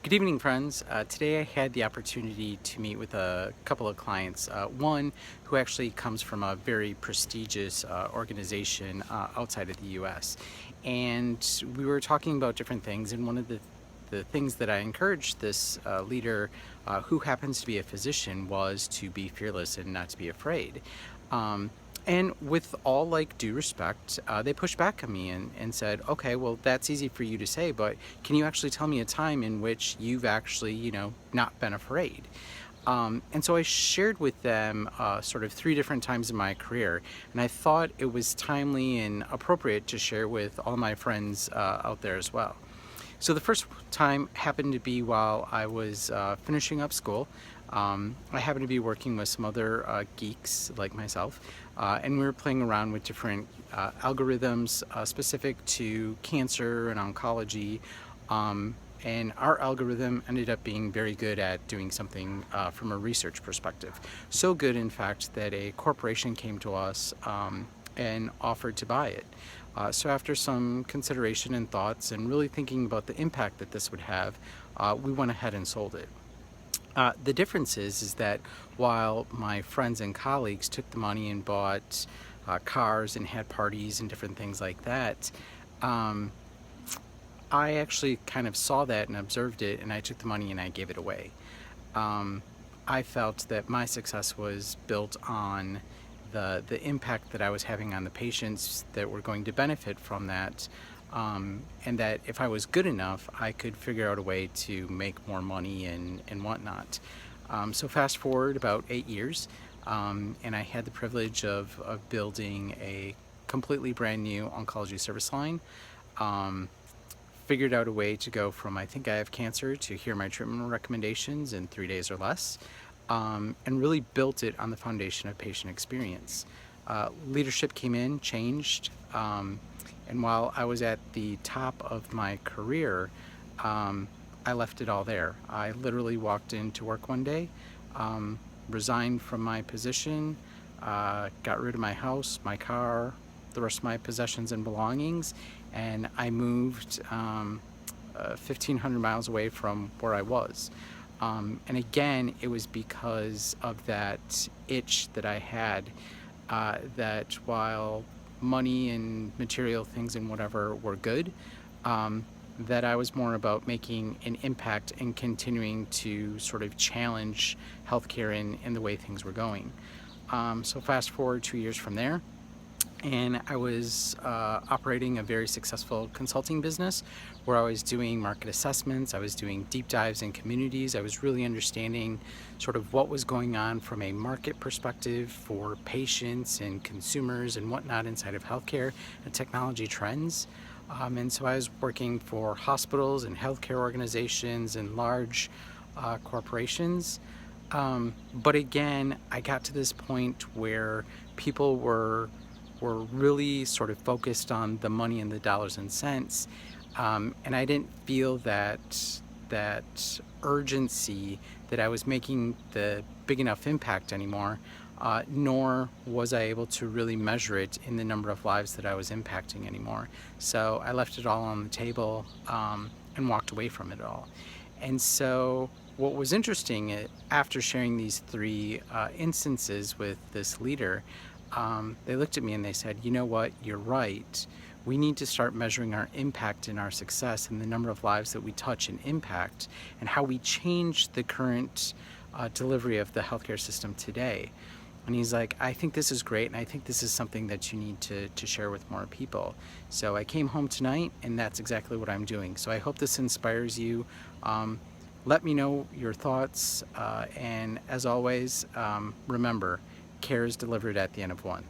Good evening, friends. Today I had the opportunity to meet with a couple of clients. One who actually comes from a very prestigious organization outside of the US. And we were talking about different things, and one of the things that I encouraged this leader, who happens to be a physician, was to be fearless and not to be afraid. Um, and with all due respect, they pushed back on me and said, okay, well, that's easy for you to say, but can you actually tell me a time in which you've actually, not been afraid? And so I shared with them sort of three different times in my career, and I thought it was timely and appropriate to share with all my friends out there as well. So the first time happened to be while I was finishing up school. I happened to be working with some other geeks like myself, and we were playing around with different algorithms specific to cancer and oncology. And our algorithm ended up being very good at doing something from a research perspective. So good, in fact, that a corporation came to us and offered to buy it. So after some consideration and thoughts and really thinking about the impact that this would have, we went ahead and sold it. The difference is that while my friends and colleagues took the money and bought cars and had parties and different things like that, I actually kind of saw that and observed it, and I took the money and I gave it away. I felt that my success was built on the impact that I was having on the patients that were going to benefit from that, and that if I was good enough, I could figure out a way to make more money and whatnot. So fast forward about 8 years, and I had the privilege of building a completely brand new oncology service line. Figured out a way to go from I think I have cancer to here are my treatment recommendations in 3 days or less, and really built it on the foundation of patient experience. Leadership came in, changed, and while I was at the top of my career, I left it all there. I literally walked into work one day, resigned from my position, got rid of my house, my car, the rest of my possessions and belongings, and I moved 1,500 miles away from where I was. And again, it was because of that itch that I had, that while money and material things and whatever were good, that I was more about making an impact and continuing to sort of challenge healthcare in the way things were going. So fast forward 2 years from there, and I was operating a very successful consulting business where I was doing market assessments, I was doing deep dives in communities, I was really understanding sort of what was going on from a market perspective for patients and consumers and whatnot inside of healthcare and technology trends. And so I was working for hospitals and healthcare organizations and large corporations. But again, I got to this point where people were really sort of focused on the money and the dollars and cents, and I didn't feel that urgency that I was making the big enough impact anymore, nor was I able to really measure it in the number of lives that I was impacting anymore. So I left it all on the table, and walked away from it all. And so what was interesting, after sharing these three instances with this leader, they looked at me and they said, you know what, you're right. We need to start measuring our impact and our success and the number of lives that we touch and impact and how we change the current delivery of the healthcare system today. And he's like, I think this is great, and I think this is something that you need to share with more people. So I came home tonight, and that's exactly what I'm doing. So I hope this inspires you. Let me know your thoughts, and as always, remember, care is delivered at the end of one.